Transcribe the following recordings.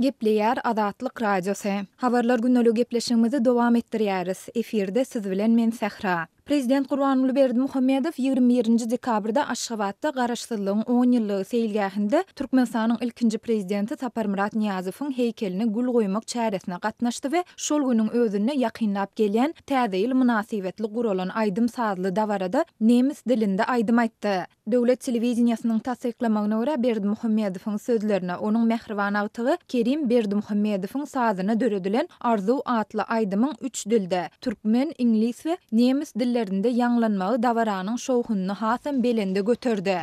Gepleýär Azatlyk Radiosu. Habarlar günnälik gepleşigimizi dowam etdirýäris. Eferde siz bilen men Sähra. Prezident Gurbanuly Berdimuhammedow 21-nji dekabrda Aşgabatda garaşsyzlygyň 10 ýyllygy seýilgähinde Türkmenistanyň ilkinji prezidenti Saparmurat Niýazowyň heykeline gül goýmak çäresine gatnaşdy we şol güniň özüne ýakynlap gelýän täze ýyl münasibetli guralan aýdym sazly dawarada nemis dilinde aýdym aýtdy. Döwlet telewizionýasynyň tasdiklamagyna görä Berdimuhammedowyň sözlerine onuň mehriban agtygy Kerim Berdimuhammedowyň sazyna döredilen Arzu atly aýdymyň 3 dilde türkmen, ingliz we nemis dillerinde ýanglanmagy dawaranyň şowhuny hasam belinde götürdi.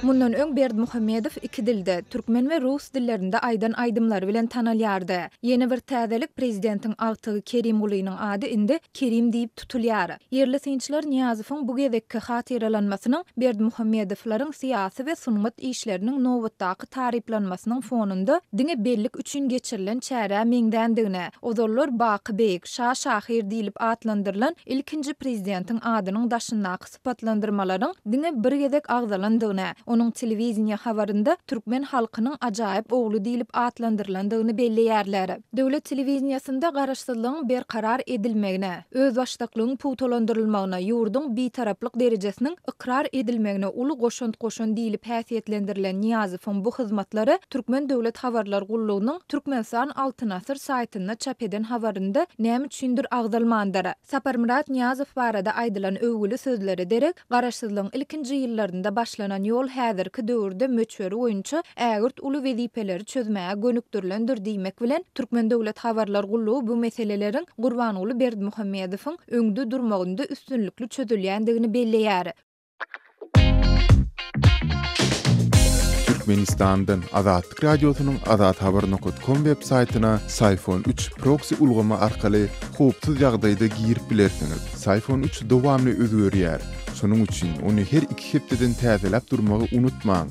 Mundan öň Berdimuhammedow iki dilde, türkmen we rus dillerinde aýdan aýdymlar bilen tanalýardy. Ýene bir täzelik prezidentiň agtygy Kerim Ulynyň ady indi Kerim diýip tutulýar. Yerli synçylar Niýazowyň bu gezekki hatyralanmasynyň Berdimuhammedowlaryň syýasy we sunmat işleriniň nowatdaky taryplanmasynyň fonunda diňe bellik üçin geçirilen çäre meňdendigine, ozollar Baky Beyik, Şahir diýilip atlandyrylan ilkinji prezidentiň adynyň daşyndaky sypatlandyrmalaryň diňe bir gezek agzalandygyna, onuň telewizionýa habarynda türkmen halkynyň ajaýyp ogly diýilip atlandyrlandygyny belleýärler. Döwlet telewizionýasynda garaşsyzlygyň berkarar edilmegine, öz başlyklygyň putolandyrylmagyna, ýurduň bitaraplyk derejesiniň ikrar edilmegine uly goşun diýilip häsiýetlendirilen Niýazowyň bu hyzmatlary Türkmen Döwlet Habarlar Gullugynyň Türkmenistan Altyn Asyr saýtynda çap eden habarynda näme üçindir agdalmandyr. Saparmurat Niýazow barada aýdylan öwgüli sözleri derek garaşsyzlygyň ilkinji ýyllarynda başlanan ýol häzirki döwürde möçberi oýunça ägirt uly wezipeleri çözmäge gönükdirilendir diýmek bilen Türkmen Döwlet Habarlar Gullugy bu meseleleriň Gurbanuly Berdimuhammedowyň öňde durmagynda üstünlikli çözülýändigini belleýär. Türkmenistan'dan Azatlyk Radiosunyň azathabar.com web saýtyna Sayfon 3 proxy ulgama arkaly howpsuz ýagdaýda girip bilersiňiz. Sayfon 3 dowamly özgörýär. Şonuň üçin ony her 2 hepdeden täzelep durmagy unutmaň.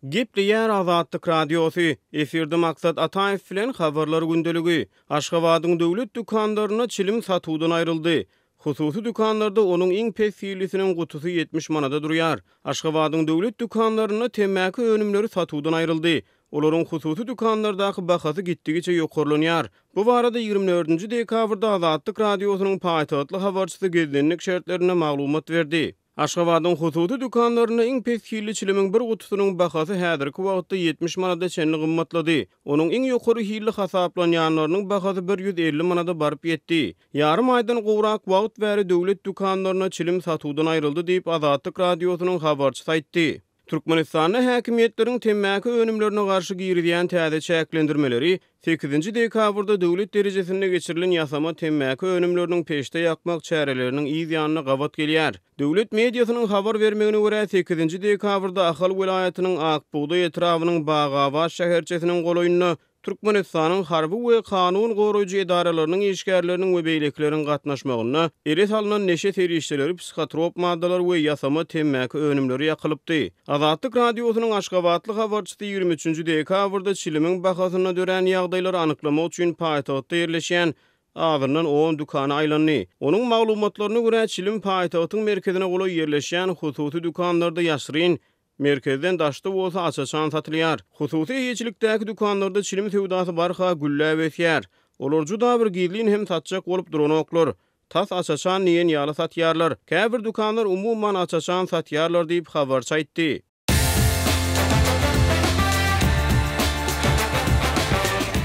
Gepleýär Azatlyk Radiosu. Eferde maksat Ataýew bilen habarlar gündeligi. Aşgabatyň döwlet dükanlaryna çilim satuwdan aýryldy. Hususy dükanlarda onuň iň pesýilisiniň gutusy 70 manada durýar. Aşgabatyň döwlet dükanlaryna temäki önümleri satuwdan aýryldy. Olaryň hususy dükanlardaky bahasy gitdigiçe ýokarlanýar. Bu barada 24-nji dekabrda Azatlyk Radiosunyň paýtagtly habarçysy gezlenlik şertlerine maglumat berdi. Aşgabatyň hususy dükanlaryna iň pesýili çilimiň bir gutusynyň bahasy häzirki wagtda 70 manada çenli gymmatlady. Onuň iň ýokary hili hasaplanýanlarynyň bahasy 150 manada baryp ýetdi. Ýarym aýdan gowrak wagt bäri döwlet dükanlaryna çilim satuwdan aýryldy diýip Azatlyk Radiosunyň habarçysy aýtdy. Türkmenistanyň häkimetleriň temäki önümlerine garşy girilýän täze çäklendirmeleri 8-nji dekabrda döwlet derejesinde geçirilen ýasama temäki önümleriniň peşde ýakmak çäreleriniň ýygyanyna gabat gelýär. Döwlet mediasynyň habar bermegine görä 8-nji dekabrda Ahal welaýatynyň Akbuğda etrawynyň Bagava şäherçesiniň goloýunyna Türkmenistanyň harby we kanun goraýjy edaralarynyň işgärleriniň we beýlekleriniň gatnaşmagyna ele salynan neşe terişleri, psikotrop maddalar we ýasama temäki önümleri ýakylypdy. Azatlyk Radiosunyň Aşgabatly habarçysy 23-nji dekabrda çilimiň bahasyna dören ýagdaýlar anyklamak üçin paýtagtda ýerleşýän Azyrdan 10 dükany aýlandy. Onuň maglumatlaryna görä çilim paýtagtyň merkezine goly ýerleşýän hususy dükanlarda ýaşryn merkezden daşdy bolsa açaçan satylýar. Hususy ýeçilikdäki dükanlarda çilim sewdasy barha güllä besýär. Olar juda bir gizlin hem satjak bolup duranoklar. Tas açaçan niýen ýaly satýarlar. Käbir dükanlar umumyň açaçan satýarlar diýip habar çaýtdy.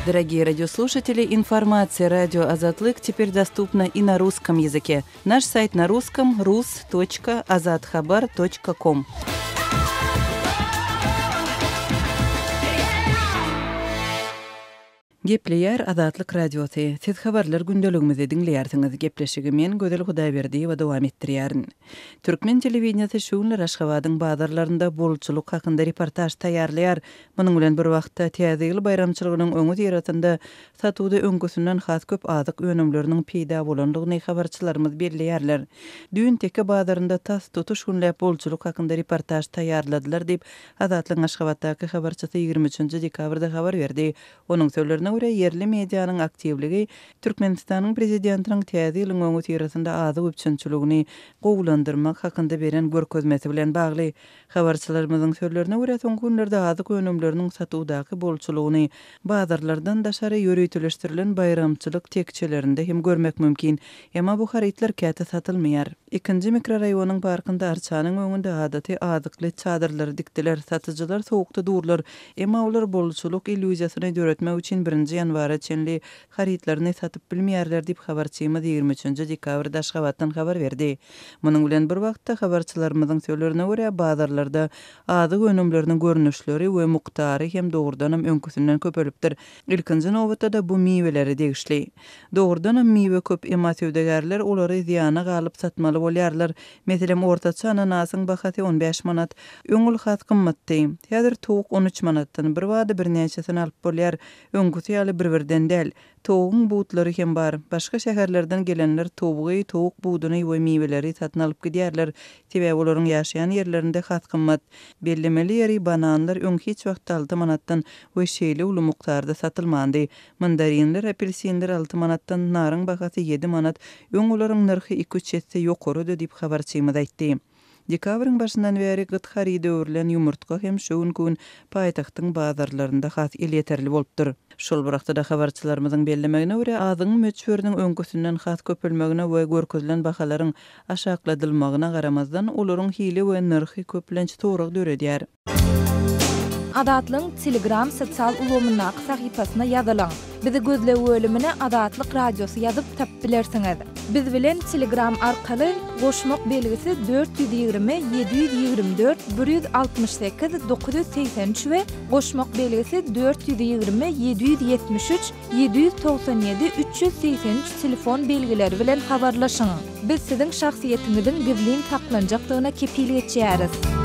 Дорогие радиослушатели, информация «Радио Азатлык» теперь доступна и на русском языке. Наш сайт на русском rus.azathabar.com. Gepleýär Azatlyk Radiosy. Siz habarlar gündeligimizi dinleýärsiňiz. Gepleşigi men Gözel Hudaýberdi we dowam etdirýärin. Türkmen telewizionyny şuňlar Aşgabatyň bazarlarynda bolçuluk hakynda reportaj taýýarlaýar. Munyň bilen bir wagtda täze ýyl bayramçylygynyň öňü ýeratynda satuwda öňküsünden has köp azyk önümleriniň peýda bolandygyny habarçylarymyz belleýärler. Düýün teke bazarynda tas tutuş günläp bolçuluk hakynda reportaj taýýarladylar diýip Azatlyk Aşgabatdaky habarçysy 23 dekabrda habar berdi. Onuň sözlerine göre yerli medianın aktivligi Türkmenistanyň prezidentiniň täze ýylyň öňü ýeratynda azyk üçinçiligini gowlandyrmak hakynda beren görkezmesi bilen bagly. Habarçylarymyzyň sözlerine göre soňky günlerde azyk önümleriniň satuwdaky bolçulugyny bazarlardan daşary ýöreýtileşdirilen bayramçylyk tekçelerinde hem görmek mümkin. Emma bu haritler käte satylmaýar. Ikinji mikroraýonyň parkynda arçanyň öňünde adaty azykly çadyrlary dikdiler. Satyjylar sowukda durlar. Emma olar bolçuluk illüziýasyny döretmek üçin 1 ýanwara çenli haritlaryny satyp bilmeýärler diýip habarçymyz 23 dekabrda Aşgabatdan habar berdi. Munyň bilen bir wagtda habarçylarymyzyň sözlerine görä bazarlarda azyk önümleriniň görnüşleri we muktary hem dogrudan hem öňküsünden köpelipdir. Ilkinji nowatda da bu miweleri degişli. Dogrudan hem miwe köp emasyewdegerler olary ýana galyp satmaly bolýarlar. Meselem ortaça ananasyň bahasy 15 manat, öňül has gymmatdy. Häzir towuk 13 manatdan bir wada bir näçesini alyp bolýar. Öňküsi ýaly bir-birden däl. Tovugyň butlary hem bar. Başga şäherlerden gelenler tovugy, towuk buduny we miweleri satyn alyp gidýärler. Sebäbi olaryň ýaşaýan ýerlerinde has gymmat. Bellemeli ýeri bananlar öň hiç wagt 6 manatdan we şeýle uly mukdarda satylmandy. Mandarinler, apelsinler 6 manatdan, naryň bahasy 7 manat. Öň olaryň narhy 2-3 ýetse ýokarydy diýip habarçymyz aýtdy. Dekabrın başyndan beri gyt haride öwrilen ýumurtga hem şuň gün paýtagtyň bazarlarynda has el ýeterli bolupdyr. Şol wagtda da habarçylarymyzyň bellemegine görä azyň möçberiniň öňküsünden has köpelmegine we görkezilen bahalaryň aşakladylmagyna garamazdan olaryň hile we narhy köplenç torak döredýär. Azatlyň Telegram sosial ulgamynyň sahypasyna ýazylaň. Bizi gözle bölümine Azatlyk Radiosy ýazyp tap bilersiňiz. Biz bilen Telegram arkaly goşmak belgisi 420 724 168 983 we goşmak belgisi 420 773 797 383 telefon belgileri bilen habarlaşyň. Biz siziň şahsiýetiňiziň gizlin saklanjakdygyna kepil etýäris.